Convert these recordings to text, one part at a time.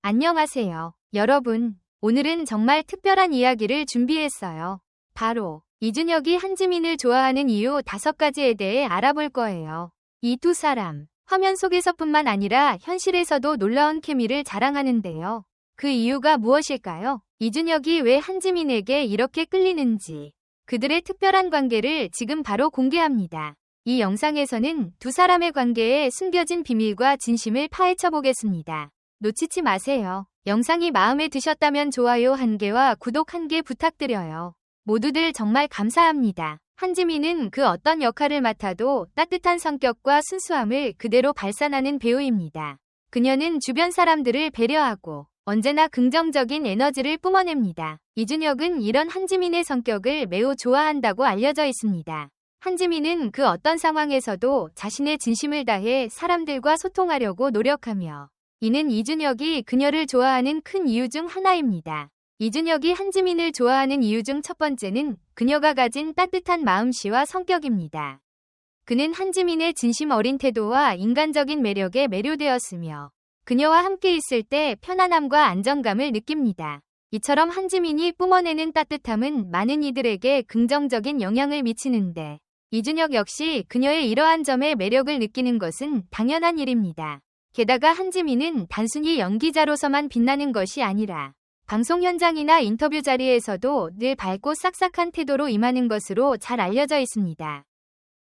안녕하세요. 여러분, 오늘은 정말 특별한 이야기를 준비했어요. 바로 이준혁이 한지민을 좋아하는 이유 5가지에 대해 알아볼 거예요. 이 두 사람, 화면 속에서뿐만 아니라 현실에서도 놀라운 케미를 자랑하는데요. 그 이유가 무엇일까요? 이준혁이 왜 한지민에게 이렇게 끌리는지, 그들의 특별한 관계를 지금 바로 공개합니다. 이 영상에서는 두 사람의 관계에 숨겨진 비밀과 진심을 파헤쳐 보겠습니다. 놓치지 마세요. 영상이 마음에 드셨다면 좋아요 1개와 구독 1개 부탁드려요. 모두들 정말 감사합니다. 한지민은 그 어떤 역할을 맡아도 따뜻한 성격과 순수함을 그대로 발산하는 배우입니다. 그녀는 주변 사람들을 배려하고 언제나 긍정적인 에너지를 뿜어냅니다. 이준혁은 이런 한지민의 성격을 매우 좋아한다고 알려져 있습니다. 한지민은 그 어떤 상황에서도 자신의 진심을 다해 사람들과 소통하려고 노력하며 이는 이준혁이 그녀를 좋아하는 큰 이유 중 하나입니다. 이준혁이 한지민을 좋아하는 이유 중 첫 번째는 그녀가 가진 따뜻한 마음씨와 성격입니다. 그는 한지민의 진심 어린 태도와 인간적인 매력에 매료되었으며 그녀와 함께 있을 때 편안함과 안정감을 느낍니다. 이처럼 한지민이 뿜어내는 따뜻함은 많은 이들에게 긍정적인 영향을 미치는데 이준혁 역시 그녀의 이러한 점에 매력을 느끼는 것은 당연한 일입니다. 게다가 한지민은 단순히 연기자로서만 빛나는 것이 아니라 방송 현장이나 인터뷰 자리에서도 늘 밝고 싹싹한 태도로 임하는 것으로 잘 알려져 있습니다.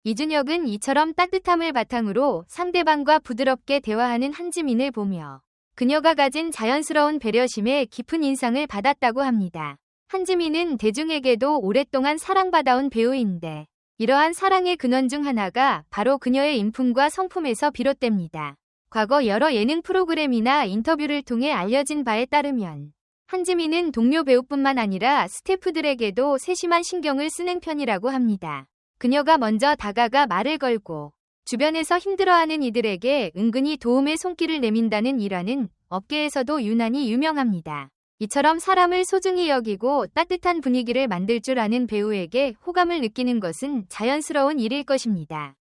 이준혁은 이처럼 따뜻함을 바탕으로 상대방과 부드럽게 대화하는 한지민을 보며 그녀가 가진 자연스러운 배려심에 깊은 인상을 받았다고 합니다. 한지민은 대중에게도 오랫동안 사랑받아온 배우인데 이러한 사랑의 근원 중 하나가 바로 그녀의 인품과 성품에서 비롯됩니다. 과거 여러 예능 프로그램이나 인터뷰를 통해 알려진 바에 따르면 한지민은 동료 배우뿐만 아니라 스태프들에게도 세심한 신경을 쓰는 편이라고 합니다. 그녀가 먼저 다가가 말을 걸고 주변에서 힘들어하는 이들에게 은근히 도움의 손길을 내민다는 일화는 업계에서도 유난히 유명합니다. 이처럼 사람을 소중히 여기고 따뜻한 분위기를 만들 줄 아는 배우에게 호감을 느끼는 것은 자연스러운 일일 것입니다.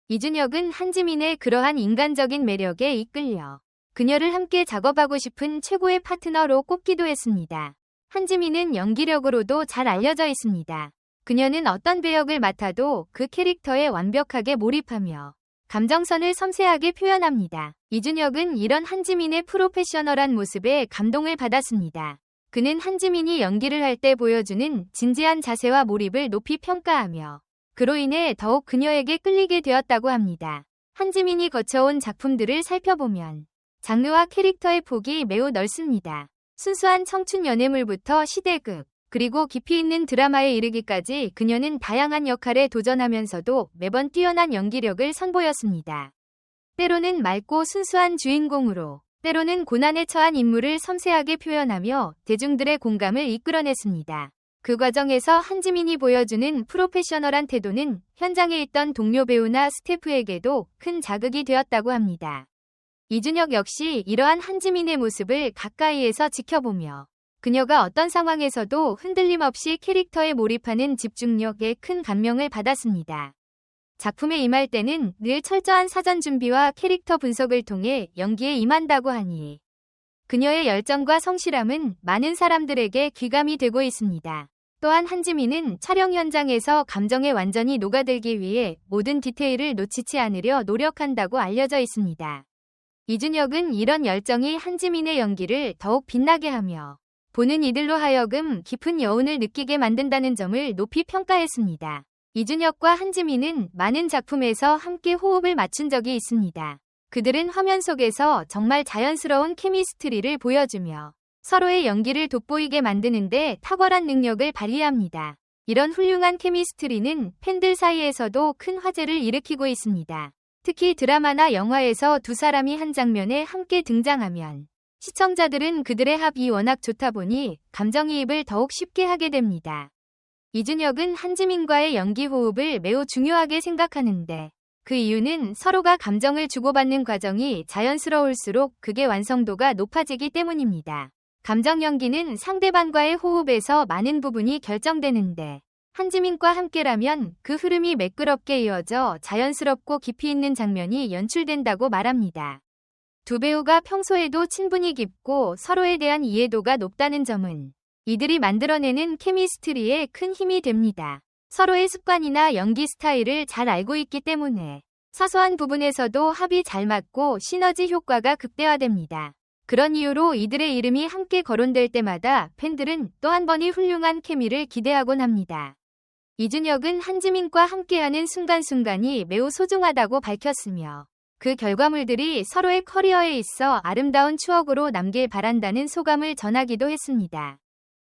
이준혁은 한지민의 그러한 인간적인 매력에 이끌려 그녀를 함께 작업하고 싶은 최고의 파트너로 꼽기도 했습니다. 한지민은 연기력으로도 잘 알려져 있습니다. 그녀는 어떤 배역을 맡아도 그 캐릭터에 완벽하게 몰입하며 감정선을 섬세하게 표현합니다. 이준혁은 이런 한지민의 프로페셔널한 모습에 감동을 받았습니다. 그는 한지민이 연기를 할 때 보여주는 진지한 자세와 몰입을 높이 평가하며 그로 인해 더욱 그녀에게 끌리게 되었다고 합니다. 한지민이 거쳐온 작품들을 살펴보면 장르와 캐릭터의 폭이 매우 넓습니다. 순수한 청춘 연애물부터 시대극, 그리고 깊이 있는 드라마에 이르기까지 그녀는 다양한 역할에 도전하면서도 매번 뛰어난 연기력을 선보였습니다. 때로는 맑고 순수한 주인공으로, 때로는 고난에 처한 인물을 섬세하게 표현하며 대중들의 공감을 이끌어냈습니다. 그 과정에서 한지민이 보여주는 프로페셔널한 태도는 현장에 있던 동료 배우나 스태프에게도 큰 자극이 되었다고 합니다. 이준혁 역시 이러한 한지민의 모습을 가까이에서 지켜보며 그녀가 어떤 상황에서도 흔들림 없이 캐릭터에 몰입하는 집중력에 큰 감명을 받았습니다. 작품에 임할 때는 늘 철저한 사전 준비와 캐릭터 분석을 통해 연기에 임한다고 하니 그녀의 열정과 성실함은 많은 사람들에게 귀감이 되고 있습니다. 또한 한지민은 촬영 현장에서 감정에 완전히 녹아들기 위해 모든 디테일을 놓치지 않으려 노력한다고 알려져 있습니다. 이준혁은 이런 열정이 한지민의 연기를 더욱 빛나게 하며 보는 이들로 하여금 깊은 여운을 느끼게 만든다는 점을 높이 평가했습니다. 이준혁과 한지민은 많은 작품에서 함께 호흡을 맞춘 적이 있습니다. 그들은 화면 속에서 정말 자연스러운 케미스트리를 보여주며 서로의 연기를 돋보이게 만드는데 탁월한 능력을 발휘합니다. 이런 훌륭한 케미스트리는 팬들 사이에서도 큰 화제를 일으키고 있습니다. 특히 드라마나 영화에서 두 사람이 한 장면에 함께 등장하면 시청자들은 그들의 합이 워낙 좋다 보니 감정이입을 더욱 쉽게 하게 됩니다. 이준혁은 한지민과의 연기 호흡을 매우 중요하게 생각하는데 그 이유는 서로가 감정을 주고받는 과정이 자연스러울수록 극의 완성도가 높아지기 때문입니다. 감정 연기는 상대방과의 호흡에서 많은 부분이 결정되는데 한지민과 함께라면 그 흐름이 매끄럽게 이어져 자연스럽고 깊이 있는 장면이 연출된다고 말합니다. 두 배우가 평소에도 친분이 깊고 서로에 대한 이해도가 높다는 점은 이들이 만들어내는 케미스트리에 큰 힘이 됩니다. 서로의 습관이나 연기 스타일을 잘 알고 있기 때문에 사소한 부분에서도 합이 잘 맞고 시너지 효과가 극대화됩니다. 그런 이유로 이들의 이름이 함께 거론될 때마다 팬들은 또 한 번의 훌륭한 케미를 기대하곤 합니다. 이준혁은 한지민과 함께하는 순간순간이 매우 소중하다고 밝혔으며 그 결과물들이 서로의 커리어에 있어 아름다운 추억으로 남길 바란다는 소감을 전하기도 했습니다.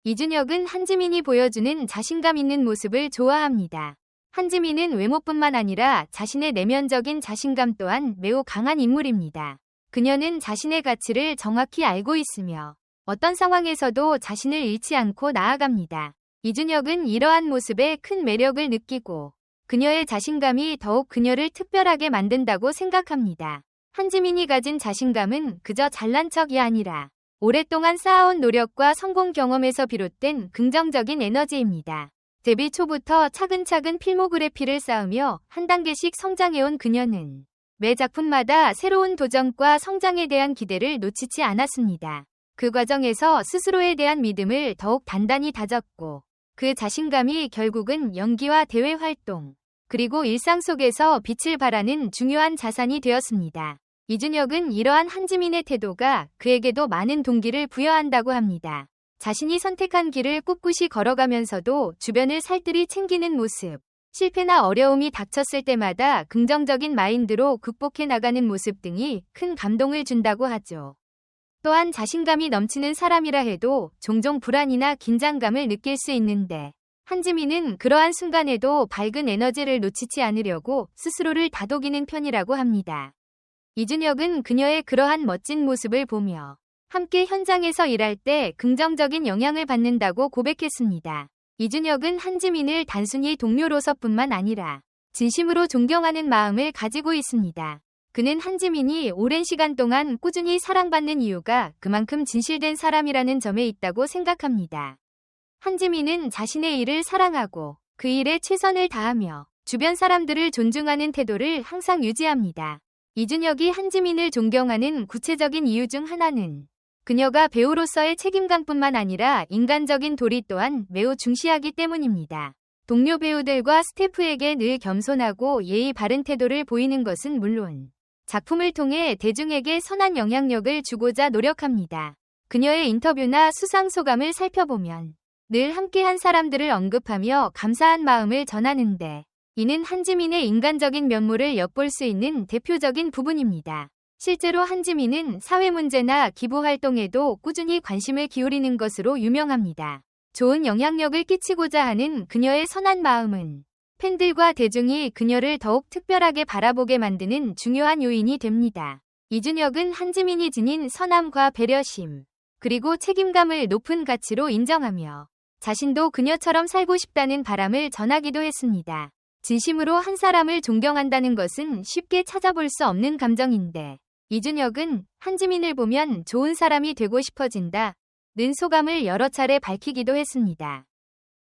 이준혁은 한지민이 보여주는 자신감 있는 모습을 좋아합니다. 한지민은 외모뿐만 아니라 자신의 내면적인 자신감 또한 매우 강한 인물입니다. 그녀는 자신의 가치를 정확히 알고 있으며 어떤 상황에서도 자신을 잃지 않고 나아갑니다. 이준혁은 이러한 모습에 큰 매력을 느끼고 그녀의 자신감이 더욱 그녀를 특별하게 만든다고 생각합니다. 한지민이 가진 자신감은 그저 잘난 척이 아니라 오랫동안 쌓아온 노력과 성공 경험에서 비롯된 긍정적인 에너지입니다. 데뷔 초부터 차근차근 필모그래피를 쌓으며 한 단계씩 성장해온 그녀는 매 작품마다 새로운 도전과 성장에 대한 기대를 놓치지 않았습니다. 그 과정에서 스스로에 대한 믿음을 더욱 단단히 다졌고 그 자신감이 결국은 연기와 대외 활동, 그리고 일상 속에서 빛을 발하는 중요한 자산이 되었습니다. 이준혁은 이러한 한지민의 태도가 그에게도 많은 동기를 부여한다고 합니다. 자신이 선택한 길을 꿋꿋이 걸어가면서도 주변을 살뜰히 챙기는 모습, 실패나 어려움이 닥쳤을 때마다 긍정적인 마인드로 극복해 나가는 모습 등이 큰 감동을 준다고 하죠. 또한 자신감이 넘치는 사람이라 해도 종종 불안이나 긴장감을 느낄 수 있는데 한지민은 그러한 순간에도 밝은 에너지를 놓치지 않으려고 스스로를 다독이는 편이라고 합니다. 이준혁은 그녀의 그러한 멋진 모습을 보며 함께 현장에서 일할 때 긍정적인 영향을 받는다고 고백했습니다. 이준혁은 한지민을 단순히 동료로서뿐만 아니라 진심으로 존경하는 마음을 가지고 있습니다. 그는 한지민이 오랜 시간 동안 꾸준히 사랑받는 이유가 그만큼 진실된 사람이라는 점에 있다고 생각합니다. 한지민은 자신의 일을 사랑하고 그 일에 최선을 다하며 주변 사람들을 존중하는 태도를 항상 유지합니다. 이준혁이 한지민을 존경하는 구체적인 이유 중 하나는 그녀가 배우로서의 책임감뿐만 아니라 인간적인 도리 또한 매우 중시하기 때문입니다. 동료 배우들과 스태프에게 늘 겸손하고 예의 바른 태도를 보이는 것은 물론 작품을 통해 대중에게 선한 영향력을 주고자 노력합니다. 그녀의 인터뷰나 수상 소감을 살펴보면 늘 함께한 사람들을 언급하며 감사한 마음을 전하는데 이는 한지민의 인간적인 면모를 엿볼 수 있는 대표적인 부분입니다. 실제로 한지민은 사회 문제나 기부 활동에도 꾸준히 관심을 기울이는 것으로 유명합니다. 좋은 영향력을 끼치고자 하는 그녀의 선한 마음은 팬들과 대중이 그녀를 더욱 특별하게 바라보게 만드는 중요한 요인이 됩니다. 이준혁은 한지민이 지닌 선함과 배려심, 그리고 책임감을 높은 가치로 인정하며 자신도 그녀처럼 살고 싶다는 바람을 전하기도 했습니다. 진심으로 한 사람을 존경한다는 것은 쉽게 찾아볼 수 없는 감정인데 이준혁은 한지민을 보면 좋은 사람이 되고 싶어진다 는 소감을 여러 차례 밝히기도 했습니다.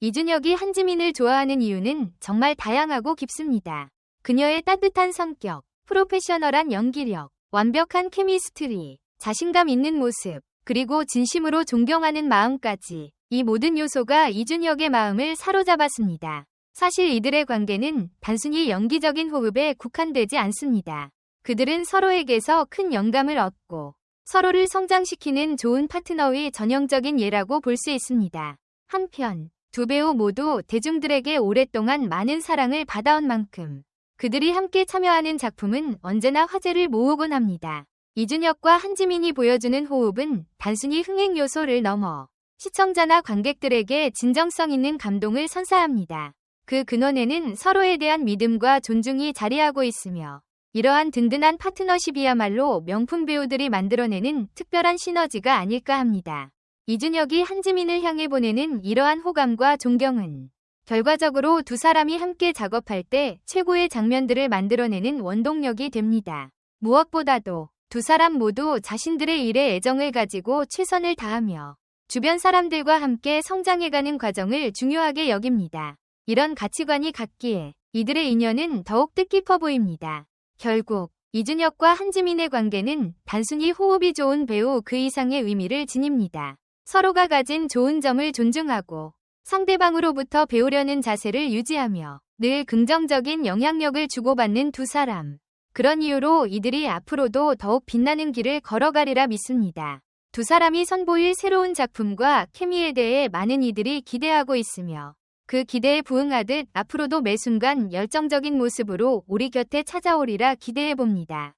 이준혁이 한지민을 좋아하는 이유는 정말 다양하고 깊습니다. 그녀의 따뜻한 성격, 프로페셔널한 연기력, 완벽한 케미스트리, 자신감 있는 모습, 그리고 진심으로 존경하는 마음까지 이 모든 요소가 이준혁의 마음을 사로잡았습니다. 사실 이들의 관계는 단순히 연기적인 호흡에 국한되지 않습니다. 그들은 서로에게서 큰 영감을 얻고 서로를 성장시키는 좋은 파트너의 전형적인 예라고 볼 수 있습니다. 한편 두 배우 모두 대중들에게 오랫동안 많은 사랑을 받아온 만큼 그들이 함께 참여하는 작품은 언제나 화제를 모으곤 합니다. 이준혁과 한지민이 보여주는 호흡은 단순히 흥행 요소를 넘어 시청자나 관객들에게 진정성 있는 감동을 선사합니다. 그 근원에는 서로에 대한 믿음과 존중이 자리하고 있으며 이러한 든든한 파트너십이야말로 명품 배우들이 만들어내는 특별한 시너지가 아닐까 합니다. 이준혁이 한지민을 향해 보내는 이러한 호감과 존경은 결과적으로 두 사람이 함께 작업할 때 최고의 장면들을 만들어내는 원동력이 됩니다. 무엇보다도 두 사람 모두 자신들의 일에 애정을 가지고 최선을 다하며 주변 사람들과 함께 성장해가는 과정을 중요하게 여깁니다. 이런 가치관이 같기에 이들의 인연은 더욱 뜻깊어 보입니다. 결국 이준혁과 한지민의 관계는 단순히 호흡이 좋은 배우 그 이상의 의미를 지닙니다. 서로가 가진 좋은 점을 존중하고 상대방으로부터 배우려는 자세를 유지하며 늘 긍정적인 영향력을 주고받는 두 사람. 그런 이유로 이들이 앞으로도 더욱 빛나는 길을 걸어가리라 믿습니다. 두 사람이 선보일 새로운 작품과 케미에 대해 많은 이들이 기대하고 있으며 그 기대에 부응하듯 앞으로도 매 순간 열정적인 모습으로 우리 곁에 찾아오리라 기대해봅니다.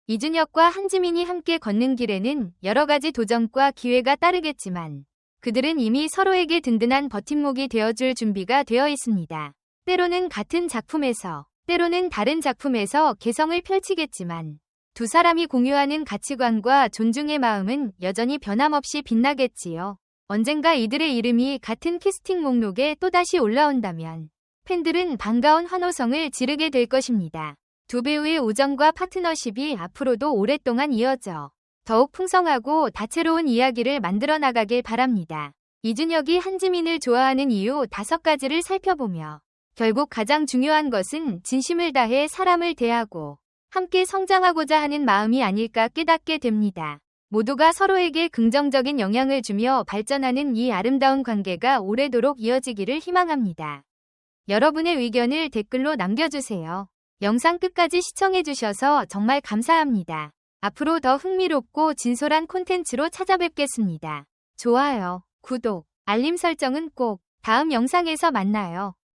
이준혁과 한지민이 함께 걷는 길에는 여러 가지 도전과 기회가 따르겠지만 그들은 이미 서로에게 든든한 버팀목이 되어줄 준비가 되어 있습니다. 때로는 같은 작품에서, 때로는 다른 작품에서 개성을 펼치겠지만 두 사람이 공유하는 가치관과 존중의 마음은 여전히 변함없이 빛나겠지요. 언젠가 이들의 이름이 같은 캐스팅 목록에 또다시 올라온다면 팬들은 반가운 환호성을 지르게 될 것입니다. 두 배우의 우정과 파트너십이 앞으로도 오랫동안 이어져 더욱 풍성하고 다채로운 이야기를 만들어 나가길 바랍니다. 이준혁이 한지민을 좋아하는 이유 5가지를 살펴보며 결국 가장 중요한 것은 진심을 다해 사람을 대하고 함께 성장하고자 하는 마음이 아닐까 깨닫게 됩니다. 모두가 서로에게 긍정적인 영향을 주며 발전하는 이 아름다운 관계가 오래도록 이어지기를 희망합니다. 여러분의 의견을 댓글로 남겨주세요. 영상 끝까지 시청해주셔서 정말 감사합니다. 앞으로 더 흥미롭고 진솔한 콘텐츠로 찾아뵙겠습니다. 좋아요, 구독, 알림 설정은 꼭 다음 영상에서 만나요.